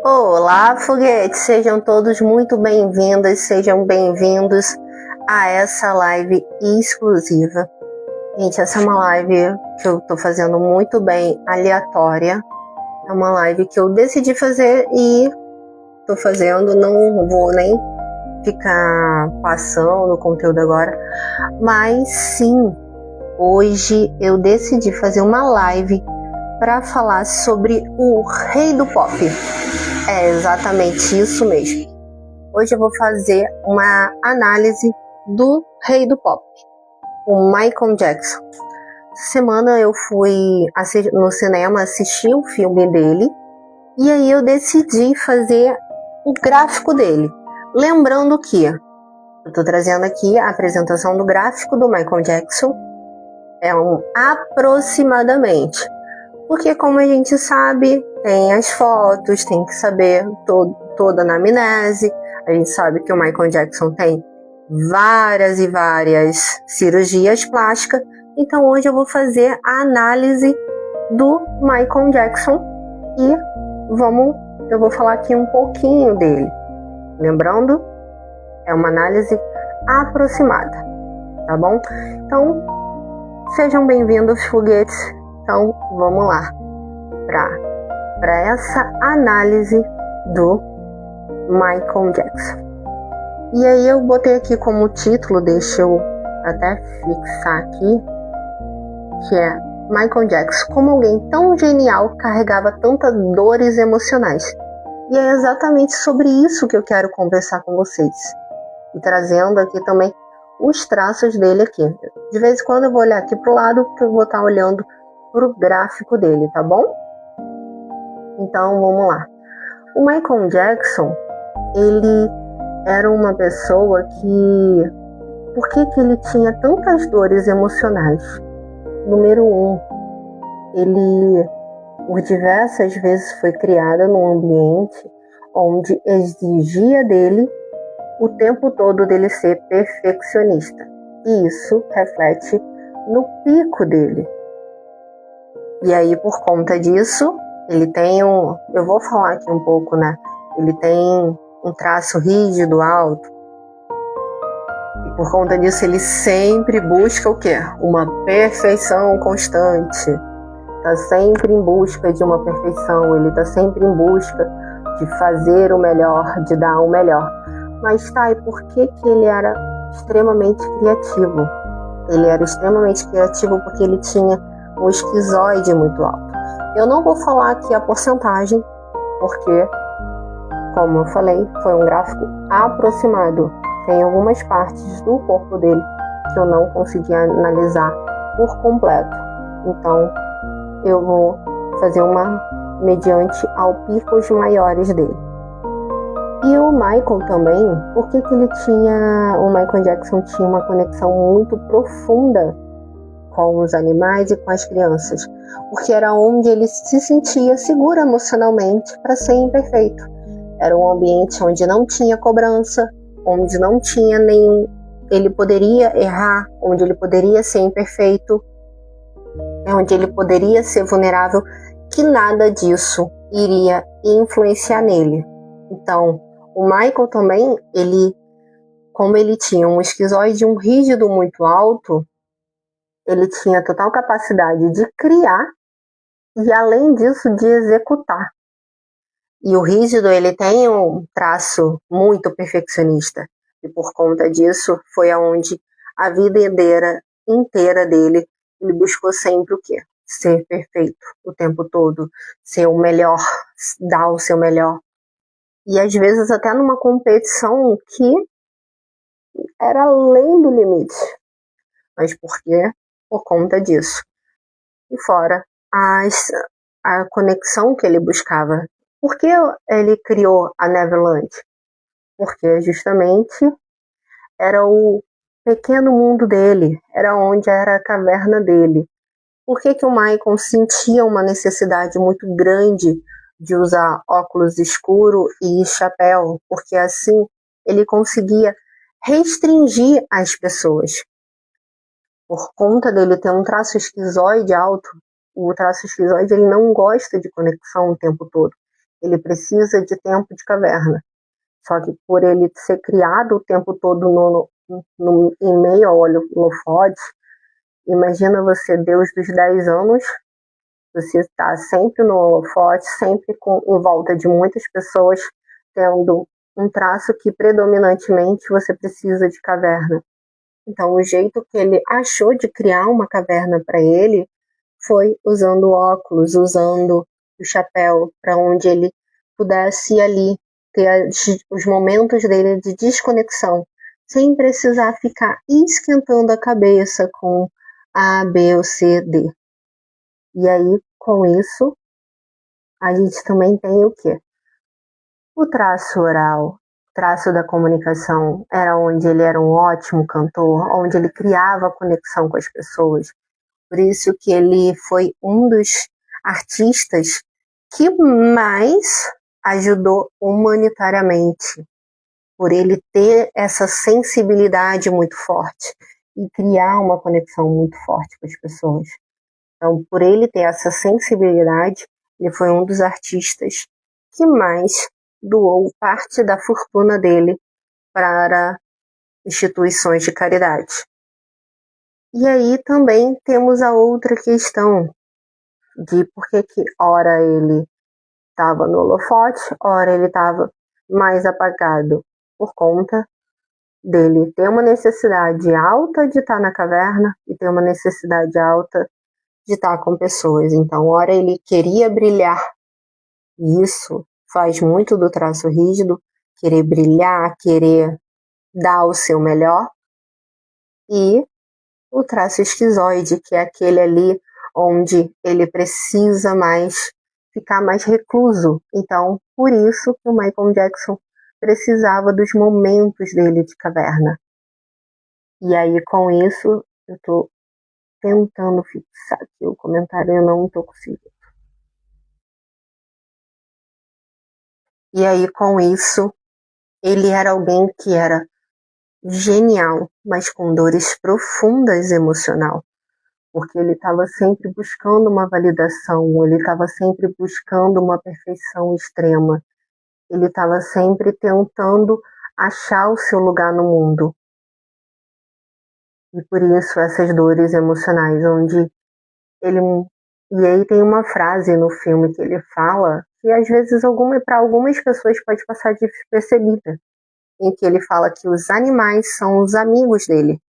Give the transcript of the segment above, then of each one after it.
Olá, foguetes! Sejam todos muito bem-vindas, sejam bem-vindos a essa live exclusiva. Gente, essa é uma live que eu tô fazendo muito bem, aleatória. É uma live que eu decidi fazer e tô fazendo, não vou nem ficar passando o conteúdo agora. Mas sim, hoje eu decidi fazer uma live para falar sobre o rei do pop. É exatamente isso mesmo. Hoje eu vou fazer uma análise do rei do pop, o Michael Jackson. Essa semana eu fui no cinema assistir o filme dele e aí eu decidi fazer o gráfico dele. Lembrando que eu estou trazendo aqui a apresentação do gráfico do Michael Jackson. É um aproximadamente. Porque como a gente sabe, tem as fotos, tem que saber toda a anamnese. A gente sabe que o Michael Jackson tem várias e várias cirurgias plásticas. Então hoje eu vou fazer a análise do Michael Jackson e eu vou falar aqui um pouquinho dele. Lembrando, é uma análise aproximada, tá bom? Então, sejam bem-vindos, foguetes. Então, vamos lá para essa análise do Michael Jackson. E aí eu botei aqui como título, deixa eu até fixar aqui, que é Michael Jackson, como alguém tão genial carregava tantas dores emocionais. E é exatamente sobre isso que eu quero conversar com vocês. E trazendo aqui também os traços dele aqui. De vez em quando eu vou olhar aqui pro lado, porque eu vou estar olhando pro gráfico dele, tá bom? Então, vamos lá. O Michael Jackson, ele era uma pessoa que... Por que ele tinha tantas dores emocionais? Número 1, ele, por diversas vezes, foi criado num ambiente onde exigia dele o tempo todo dele ser perfeccionista. E isso reflete no pico dele. E aí, por conta disso, ele tem eu vou falar aqui um pouco, né? Ele tem um traço rígido, alto. E por conta disso, ele sempre busca o quê? Uma perfeição constante. Está sempre em busca de uma perfeição. Ele está sempre em busca de fazer o melhor, de dar o melhor. Mas tá, e por que ele era extremamente criativo? Ele era extremamente criativo porque ele tinha um esquizoide muito alto. Eu não vou falar aqui a porcentagem, porque, como eu falei, foi um gráfico aproximado. Tem algumas partes do corpo dele que eu não consegui analisar por completo. Então, eu vou fazer uma mediante ao picos maiores dele. E o Michael também, por que o Michael Jackson tinha uma conexão muito profunda com os animais e com as crianças? Porque era onde ele se sentia seguro emocionalmente para ser imperfeito. Era um ambiente onde não tinha cobrança, onde não tinha ele poderia errar, onde ele poderia ser imperfeito, onde ele poderia ser vulnerável, que nada disso iria influenciar nele. Então, o Michael também, como ele tinha um esquizoide, um rígido muito alto, ele tinha total capacidade de criar e, além disso, de executar. E o rígido, ele tem um traço muito perfeccionista. E por conta disso, foi aonde a vida inteira dele, ele buscou sempre o quê? Ser perfeito o tempo todo, ser o melhor, dar o seu melhor. E às vezes até numa competição que era além do limite. Mas por quê? Por conta disso. E fora a conexão que ele buscava. Por que ele criou a Neverland? Porque justamente era o pequeno mundo dele, era onde era a caverna dele. Por que o Michael sentia uma necessidade muito grande de usar óculos escuros e chapéu? Porque assim ele conseguia restringir as pessoas. Por conta dele ter um traço esquizoide alto, o traço esquizoide ele não gosta de conexão o tempo todo. ele precisa de tempo de caverna. Só que por ele ser criado o tempo todo em meio ao holofote, imagina você, Deus dos 10 anos, você está sempre no holofote, sempre em volta de muitas pessoas, tendo um traço que predominantemente você precisa de caverna. Então, o jeito que ele achou de criar uma caverna para ele foi usando óculos, usando o chapéu, para onde ele pudesse ali ter os momentos dele de desconexão, sem precisar ficar esquentando a cabeça com A, B ou C, D. E aí, com isso, a gente também tem o quê? O traço oral, traço da comunicação, era onde ele era um ótimo cantor, onde ele criava conexão com as pessoas. Por isso que ele foi um dos artistas que mais ajudou humanitariamente, por ele ter essa sensibilidade muito forte e criar uma conexão muito forte com as pessoas. Então, por ele ter essa sensibilidade, ele foi um dos artistas que mais doou parte da fortuna dele para instituições de caridade. E aí também temos a outra questão de por que ora ele estava no holofote, ora ele estava mais apagado, por conta dele ter uma necessidade alta de estar na caverna e ter uma necessidade alta de estar com pessoas. Então, ora ele queria brilhar, e isso faz muito do traço rígido, querer brilhar, querer dar o seu melhor, e o traço esquizoide, que é aquele ali onde ele precisa mais ficar mais recluso. Então, por isso que o Michael Jackson precisava dos momentos dele de caverna. E aí, com isso, eu tô tentando fixar aqui o comentário e eu não tô conseguindo. E aí, com isso, ele era alguém que era genial, mas com dores profundas emocional. Porque ele estava sempre buscando uma validação, ele estava sempre buscando uma perfeição extrema, ele estava sempre tentando achar o seu lugar no mundo. E por isso essas dores emocionais, onde ele... E aí tem uma frase no filme que ele fala, que às vezes para algumas pessoas pode passar despercebida, em que ele fala que os animais são os amigos dele.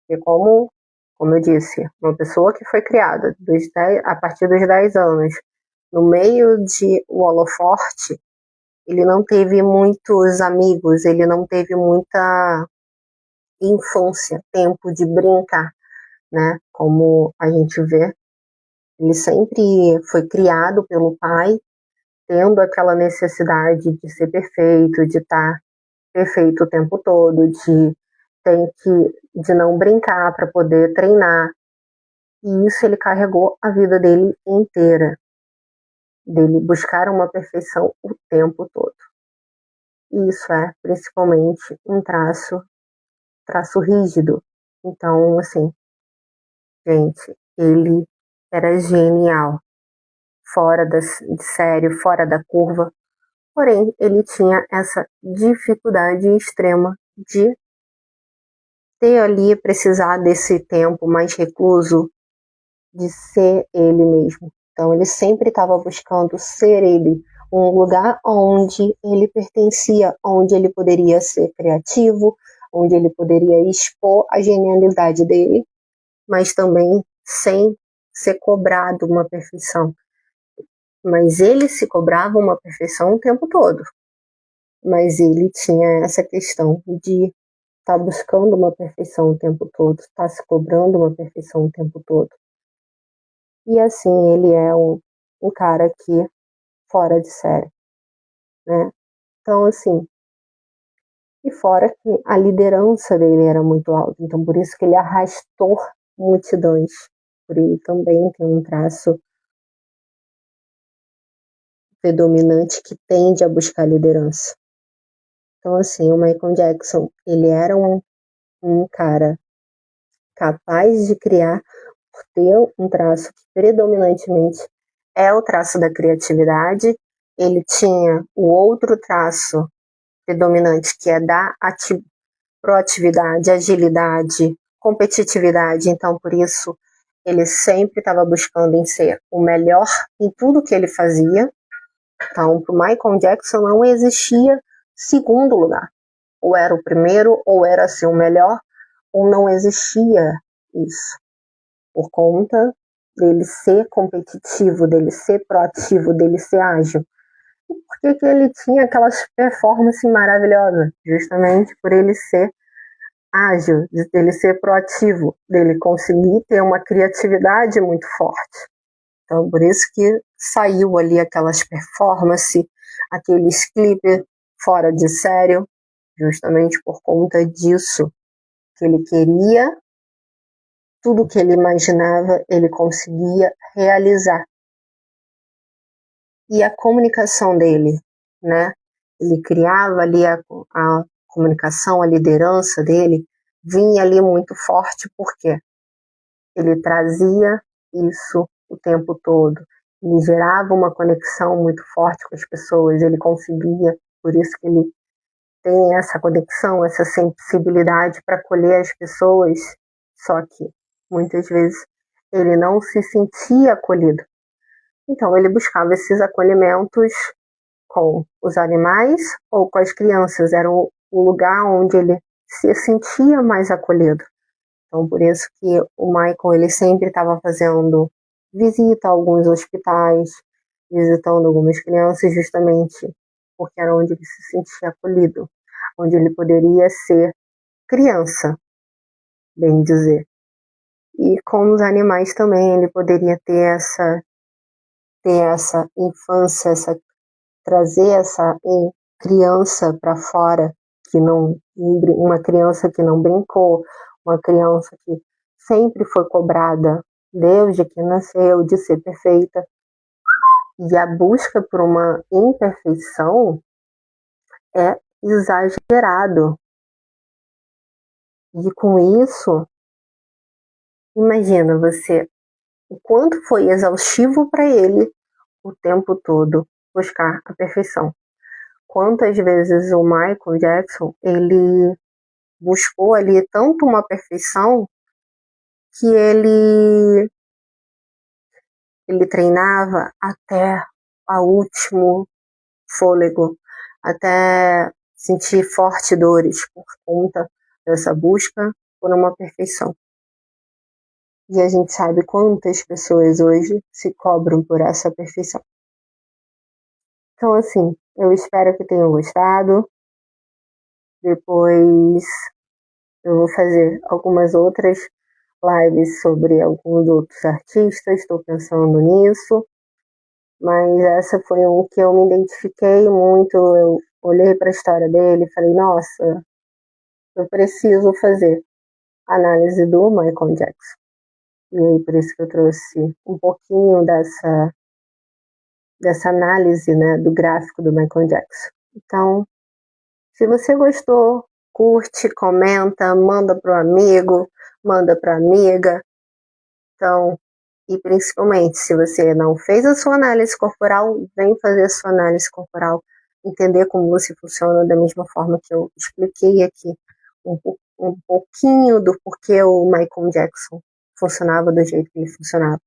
E como eu disse, uma pessoa que foi criada a partir dos 10 anos, no meio de holofote, ele não teve muitos amigos, ele não teve muita infância, tempo de brincar, né? Como a gente vê, ele sempre foi criado pelo pai, tendo aquela necessidade de ser perfeito, de estar perfeito o tempo todo, de não brincar para poder treinar. E isso ele carregou a vida dele inteira, dele buscar uma perfeição o tempo todo. E isso é principalmente um traço rígido. Então, assim, gente, ele era genial, fora de série, fora da curva, porém ele tinha essa dificuldade extrema de ter ali, precisar desse tempo mais recluso, de ser ele mesmo. Então ele sempre estava buscando ser ele, um lugar onde ele pertencia, onde ele poderia ser criativo, onde ele poderia expor a genialidade dele, mas também sem ser cobrado uma perfeição. Mas ele se cobrava uma perfeição o tempo todo. Mas ele tinha essa questão de estar buscando uma perfeição o tempo todo, estar se cobrando uma perfeição o tempo todo. E assim, ele é um cara que fora de série, né? Então, assim, e fora que a liderança dele era muito alta, então por isso que ele arrastou multidões. Por ele também tem um traço predominante que tende a buscar liderança. Então, assim, o Michael Jackson, ele era um cara capaz de criar, por ter um traço que predominantemente é o traço da criatividade, ele tinha o outro traço predominante, que é da proatividade, agilidade, competitividade. Então, por isso, ele sempre estava buscando em ser o melhor em tudo que ele fazia. Então, para o Michael Jackson não existia segundo lugar. Ou era o primeiro, ou era assim, o melhor, ou não existia isso. Por conta dele ser competitivo, dele ser proativo, dele ser ágil. E por que ele tinha aquelas performances maravilhosas? Justamente por ele ser ágil, dele ser proativo, dele conseguir ter uma criatividade muito forte. Então, por isso que saiu ali aquelas performances, aqueles clipes fora de sério, justamente por conta disso, que ele queria, tudo que ele imaginava, ele conseguia realizar. E a comunicação dele, né? Ele criava ali a comunicação, a liderança dele, vinha ali muito forte, porque ele trazia isso o tempo todo. Ele gerava uma conexão muito forte com as pessoas, ele conseguia, por isso que ele tem essa conexão, essa sensibilidade para acolher as pessoas, só que muitas vezes ele não se sentia acolhido. Então ele buscava esses acolhimentos com os animais ou com as crianças, era o lugar onde ele se sentia mais acolhido. Então, por isso que o Michael ele sempre estava fazendo visita a alguns hospitais, visitando algumas crianças, justamente porque era onde ele se sentia acolhido, onde ele poderia ser criança, bem dizer. E com os animais também ele poderia ter essa infância, trazer essa criança para fora, uma criança que não brincou, uma criança que sempre foi cobrada desde que nasceu de ser perfeita. E a busca por uma imperfeição é exagerado. E com isso, imagina você o quanto foi exaustivo para ele o tempo todo buscar a perfeição. Quantas vezes o Michael Jackson, ele buscou ali tanto uma perfeição que ele treinava até o último fôlego, até sentir fortes dores por conta dessa busca por uma perfeição. E a gente sabe quantas pessoas hoje se cobram por essa perfeição. Então, assim, eu espero que tenham gostado. Depois eu vou fazer algumas outras lives sobre alguns outros artistas, estou pensando nisso. Mas essa foi um que eu me identifiquei muito. Eu olhei para a história dele e falei, nossa, eu preciso fazer análise do Michael Jackson. E aí, por isso que eu trouxe um pouquinho dessa análise, né, do gráfico do Michael Jackson. Então, se você gostou, curte, comenta, manda pro amigo, manda pra amiga. Então, e principalmente, se você não fez a sua análise corporal, vem fazer a sua análise corporal, entender como você funciona da mesma forma que eu expliquei aqui, um pouquinho do porquê o Michael Jackson funcionava do jeito que ele funcionava.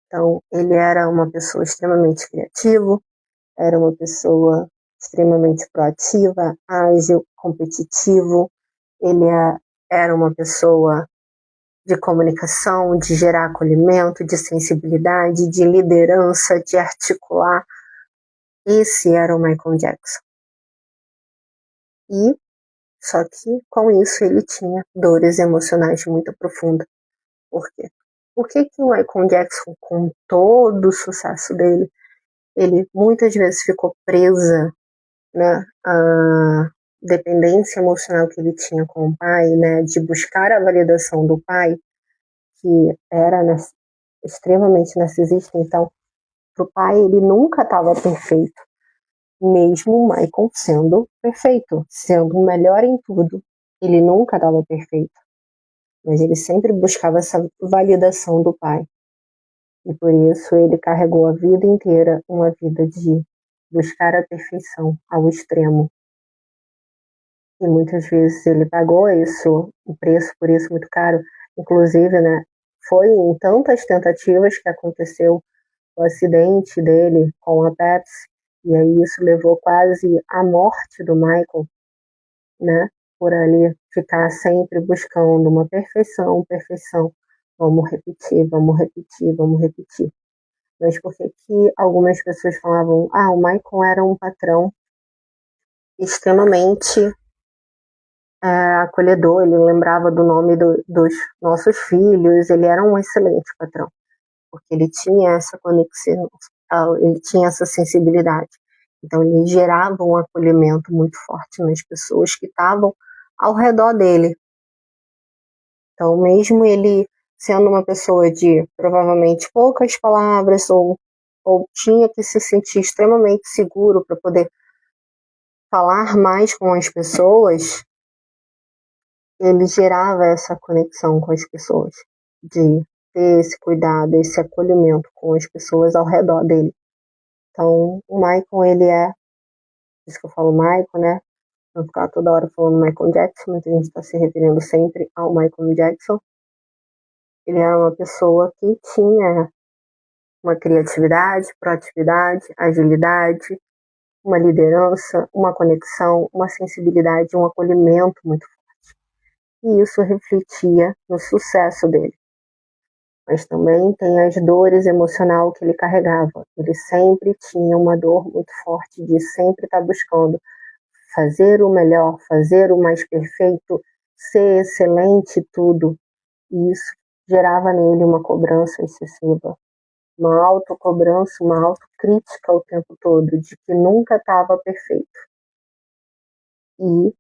Então, ele era uma pessoa extremamente criativa, era uma pessoa extremamente proativa, ágil, competitivo, ele era uma pessoa de comunicação, de gerar acolhimento, de sensibilidade, de liderança, de articular. Esse era o Michael Jackson. E só que com isso ele tinha dores emocionais muito profundas. Por quê? Por que o Michael Jackson, com todo o sucesso dele, ele muitas vezes ficou presa, né, à dependência emocional que ele tinha com o pai, né, de buscar a validação do pai, que era extremamente narcisista. Então, pro pai ele nunca estava perfeito, mesmo o Michael sendo perfeito, sendo o melhor em tudo, ele nunca estava perfeito, mas ele sempre buscava essa validação do pai, e por isso ele carregou a vida inteira uma vida de buscar a perfeição ao extremo. E muitas vezes ele pagou isso, o preço por isso muito caro. Inclusive, né, foi em tantas tentativas que aconteceu o acidente dele com a Pepsi, e aí isso levou quase à morte do Michael, né, por ali ficar sempre buscando uma perfeição, perfeição. Vamos repetir, vamos repetir, vamos repetir. Mas por que algumas pessoas falavam, o Michael era um patrão extremamente acolhedor, ele lembrava do nome dos nossos filhos, ele era um excelente patrão, porque ele tinha essa conexão, ele tinha essa sensibilidade. Então ele gerava um acolhimento muito forte nas pessoas que estavam ao redor dele. Então mesmo ele sendo uma pessoa de provavelmente poucas palavras, ou tinha que se sentir extremamente seguro para poder falar mais com as pessoas, ele gerava essa conexão com as pessoas, de ter esse cuidado, esse acolhimento com as pessoas ao redor dele. Então, o Michael, ele é, por isso que eu falo Michael, né? Não ficar toda hora falando Michael Jackson, mas a gente está se referindo sempre ao Michael Jackson. Ele era uma pessoa que tinha uma criatividade, proatividade, agilidade, uma liderança, uma conexão, uma sensibilidade, um acolhimento muito forte. E isso refletia no sucesso dele. Mas também tem as dores emocionais que ele carregava. Ele sempre tinha uma dor muito forte de sempre estar buscando fazer o melhor, fazer o mais perfeito, ser excelente em tudo. E isso gerava nele uma cobrança excessiva, uma autocobrança, uma autocrítica o tempo todo, de que nunca estava perfeito. E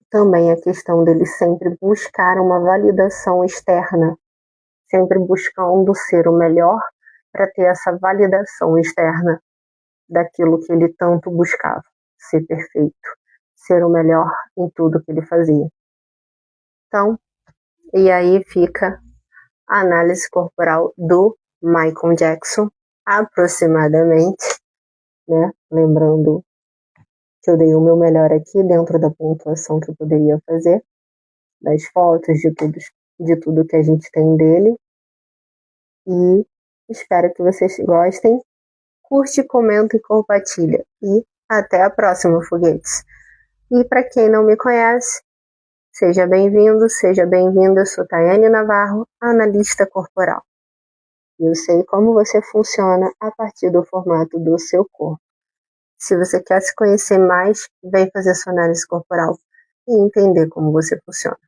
também a questão dele sempre buscar uma validação externa, sempre buscando ser o melhor para ter essa validação externa daquilo que ele tanto buscava, ser perfeito, ser o melhor em tudo que ele fazia. Então, e aí fica a análise corporal do Michael Jackson, aproximadamente, né? Lembrando que eu dei o meu melhor aqui dentro da pontuação que eu poderia fazer, das fotos, de tudo que a gente tem dele. E espero que vocês gostem. Curte, comenta e compartilha. E até a próxima, foguetes. E para quem não me conhece, seja bem-vindo, seja bem-vinda. Eu sou Tayane Navarro, analista corporal. E eu sei como você funciona a partir do formato do seu corpo. Se você quer se conhecer mais, vem fazer sua análise corporal e entender como você funciona.